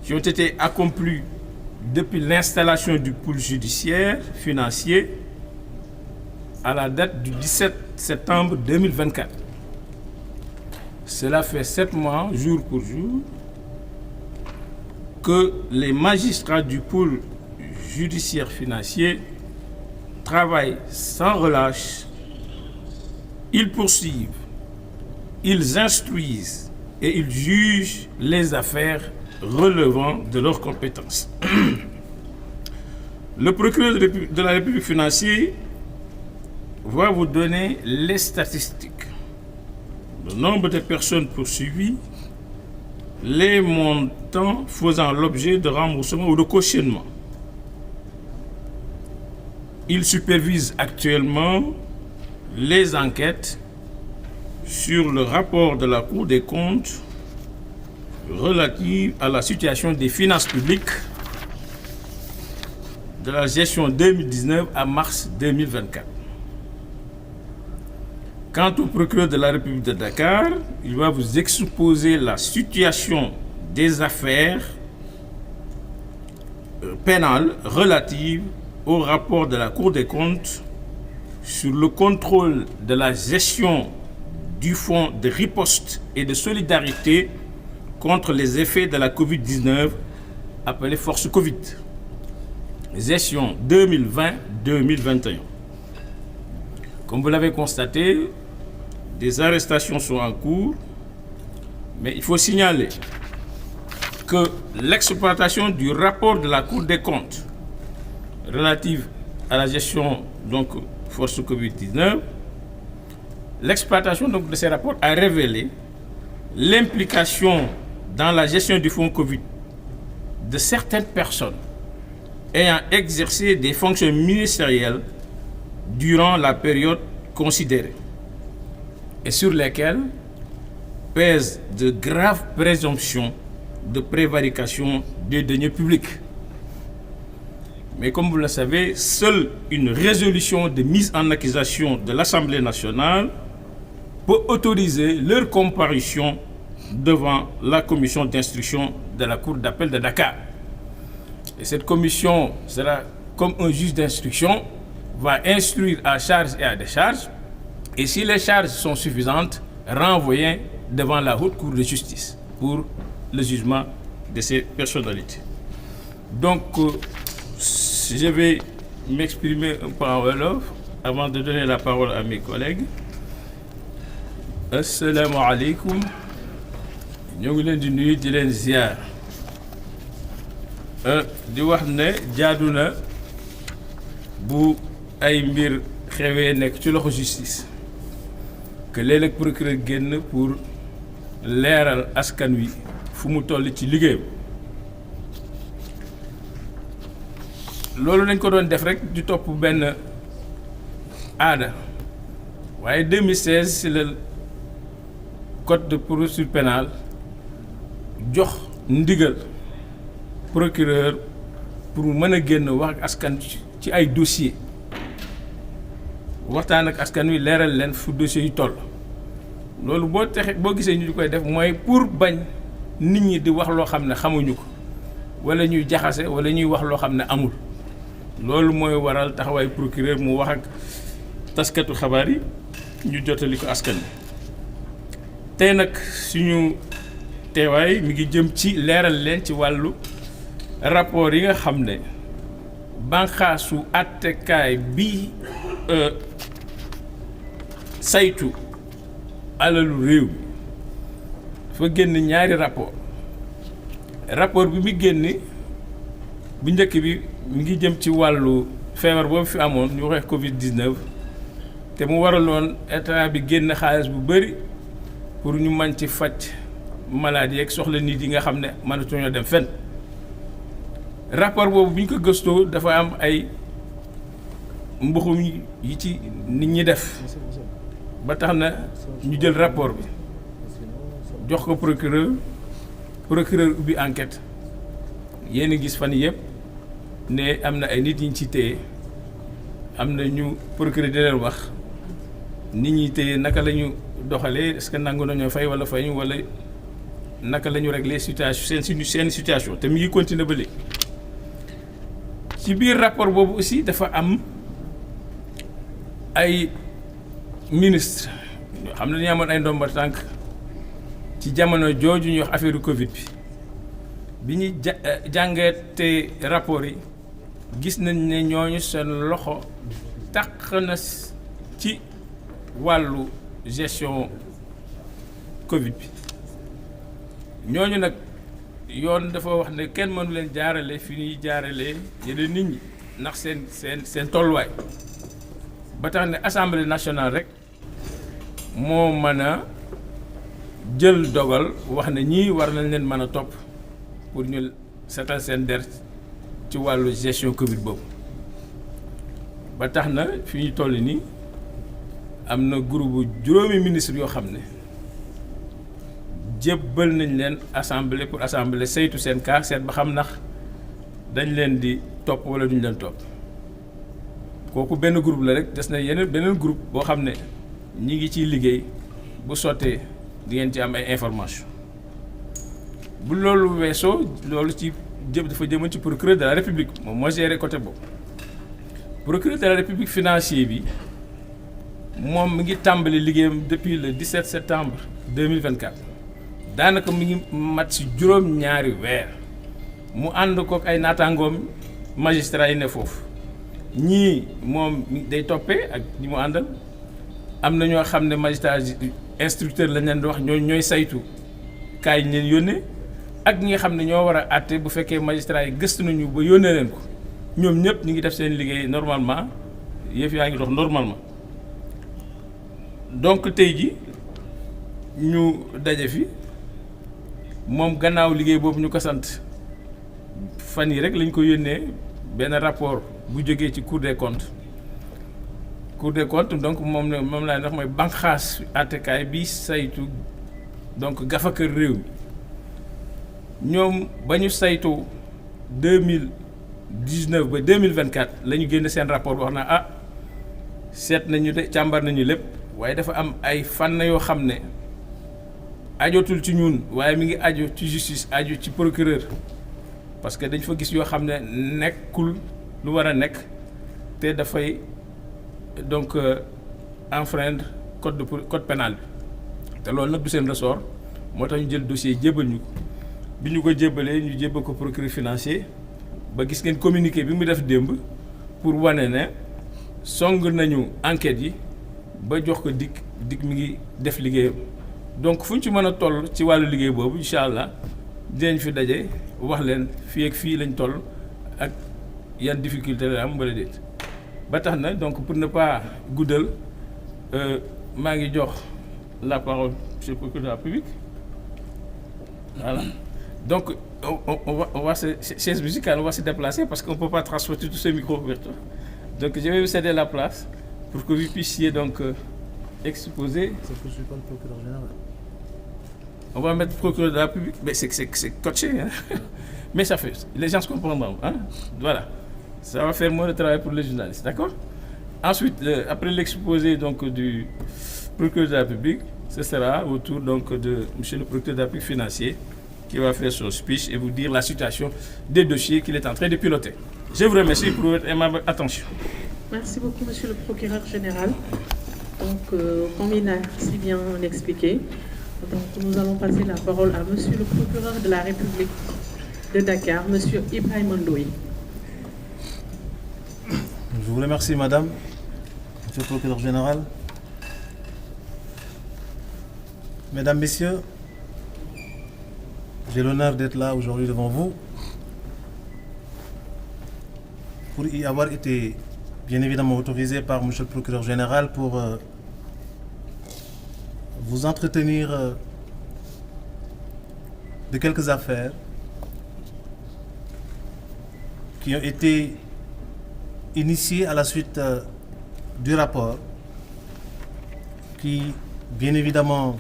qui ont été accomplies depuis l'installation du pôle judiciaire financier à la date du 17 septembre 2024. Cela fait 7 mois, jour pour jour, que les magistrats du pôle judiciaire financier travaillent sans relâche. Ils poursuivent, ils instruisent et ils jugent les affaires relevant de leurs compétences. Le procureur de la République financier va vous donner les statistiques. Le nombre de personnes poursuivies, les montants faisant l'objet de remboursement ou de cautionnement. Il supervise actuellement les enquêtes sur le rapport de la Cour des comptes relative à la situation des finances publiques de la gestion 2019 à mars 2024. Quant au procureur de la République de Dakar, il va vous exposer la situation des affaires pénales relatives au rapport de la Cour des comptes sur le contrôle de la gestion du fonds de riposte et de solidarité contre les effets de la Covid-19, appelé Force Covid, gestion 2020-2021. Comme vous l'avez constaté, des arrestations sont en cours, mais il faut signaler que l'exploitation du rapport de la Cour des comptes relative à la gestion donc Force Covid-19, l'exploitation donc de ces rapports a révélé l'implication dans la gestion du fonds Covid de certaines personnes ayant exercé des fonctions ministérielles durant la période considérée et sur lesquelles pèsent de graves présomptions de prévarication des deniers publics. Mais comme vous le savez, seule une résolution de mise en accusation de l'Assemblée nationale peut autoriser leur comparution devant la commission d'instruction de la Cour d'appel de Dakar. Et cette commission sera, comme un juge d'instruction, va instruire à charge et à décharge, et si les charges sont suffisantes, renvoyer devant la Haute Cour de justice pour le jugement de ces personnalités. Donc, je vais m'exprimer un peu en wolof avant de donner la parole à mes collègues. Assalamu alaikum. Ñoo ngi leen di nuyu di leen ziar. Di wax ne jaadu na bu ay mbir xewee nekk ci loxo justice que léeg-léeg procureur génn pour leeral askan wi fu mu toll ci liggéeyam. Loolu dañ ko doon def rek di topp benn aada waaye 2016 ci le code de procédure pénale jox ndigal procureur pour mën a génn wax ak askan ci ay dossier waxtaan ak askan wi leeral leen fu dossier yi toll. Loolu boo gisee ñu di koy def mooy pour bañ nit ñi di wax loo xam ne xamuñu ko wala ñuy jaxase wala ñuy wax loo xam ne amul. Loolu mooy waral taxawaay procureur mu wax ak taskatu xabaar yi ñu jotali ko askan wi. Tey nag suñu teewaay mi ngi jëm ci leeral leen ci wàllu rapport yi nga xam ne banqaasu attekaay bi saytu alalu réew mi dafa génn ñaari rapport bi mu génn bu njëkk bi mi ngi jëm ci wàllu feebar boobu fi amoon ñu waxee Covid-19 te mu waraloon état bi génn xaalis bu bari pour ñu mën ci faj maladie yeeg soxla nit yi nga xam ne mënatuñoo dem fenn. Rapport boobu bi ñu ko gëstoo dafa am ay mbuxum yi ci nit ñi def ba tax na ñu jël rapport bi jox ko procureur ubbi enquête yéen a gis fan yëpp ne am na ay nit yi ñu ci téye am na ñu procureur di leen wax nit ñi téye naka la ñu doxalee est-ce que nangu nañoo fay wala fay ñu wala naka la ñu régler situation seen situation te mi ngi continuer ba léegi ci biir rapport boobu aussi dafa am ay ministre ñoo xam ne dañu amoon ay ndomba tànk ci jamono jooju ñuy wax affaire Covid bi ñuy jàngatee rapport yi gis nañ ne ñooñu seen loxo taq na ci wàllu gestion Covid bi ñooñu nag yoon dafa wax ne kenn mënu leen jaarale fi ñuy jaarale yeneen nit ñi ndax seen tolluwaay ba tax ne assemblée nationale rek moo mën a jël dogal wax ne ñii war nañ leen mën a topp pour ñu setal seen der ci wàllu gestion Covid boobu ba tax na fi ñu toll nii am na groupe juróomi ministre yoo xam ne jébbal nañ leen assemblée pour assemblée saytu seen cas seet ba xam ndax dañ leen di topp wala duñ leen topp kooku benn groupe la rek des na beneen groupe boo xam ne ñi ngi ciy liggéey bu sottee di ngeen ci am ay information bu loolu weesoo loolu ci dafa jëmoon ci procureur de la république moom moo géré côté boobu procureur de la république financier bi moom mi ngi tàmbali liggéeyam depuis le 17 septembre 2024 daanaka mi ngi mat si juróom-ñaari weer mu ànd kook ay naataangoom magistrat yi ne foofu ñii moom day toppee ak ñi mu àndal am na ñoo xam ne magistrat instructeur lañ leen di wax ñooy saytu kaay yi ñu leen yónnee ak ñi nga xam ne ñoo war a àtte bu fekkee magistrat yi gëstu nañu ba yónnee leen ko ñoom ñëpp ñu ngi def seen liggéey normalement yëf yaa ngi dox normalement donc tey ji ñu daje fi moom gannaaw liggéey boobu ñu ko sant fan yi rek lañ ko yónnee benn rapport bu jógee ci Cour des comptes donc moom laa wax mooy banqaas àttekaay bi saytu donc gafaka réew mi ñoom ba ñu saytu 2019 ba 2024 la ñu génn seen rapport wax na seet nañu de càmbar nañu lépp waaye dafa am ay fànn yoo xam ne ajotul ci ñun waaye mi ngi aju ci justice aju ci procureur parce que dañ fa gis yoo xam ne nekkul lu war a nekk te dafay donc enfreindre code pénal bi te loolu nag du seen ressort moo tax ñu jël dossier jébbal ñu ko bi ñu ko jébbalee ñu jébbal ko procureur financier ba gis ngeen communiqué bi mu def démb pour wane ne song nañu enquête yi ba jox ko dik mi ngi def liggéeyam donc fu ñu ci mën a toll ci wàllu liggéey boobu incha allah dinañ fi daje wax leen fii ak fii lañ toll ak yan difficulté la am wala déet ba tax na donc pour ne pas guddal maa ngi jox la parole monsieur le procureur de la République voilà donc on va se chaise musicale, on va se déplacer parce qu'on ne peut pas transporter tous ces micros vers toi. Donc je vais vous céder la place pour que vous puissiez donc exposer. Ça ne suit pas le procureur général. On va mettre procureur de la République, mais c'est coaché, hein? Mais ça fait, les gens se comprendront, hein? Voilà, ça va faire moins de travail pour les journalistes, d'accord? Ensuite, après l'exposé donc du procureur de la République, ce sera au tour donc de monsieur le procureur de la République financier qui va faire son speech et vous dire la situation des dossiers qu'il est en train de piloter. Je vous remercie pour votre aimable attention. Merci beaucoup, monsieur le procureur général. Donc, comme il a si bien expliqué, donc nous allons passer la parole à monsieur le procureur de la République de Dakar, monsieur Ibrahima Ndoye. Je vous remercie, madame, monsieur le procureur général. Mesdames, messieurs, j'ai l'honneur d'être là aujourd'hui devant vous pour y avoir été bien évidemment autorisé par monsieur le procureur général pour vous entretenir de quelques affaires qui ont été initiées à la suite du rapport qui, bien évidemment,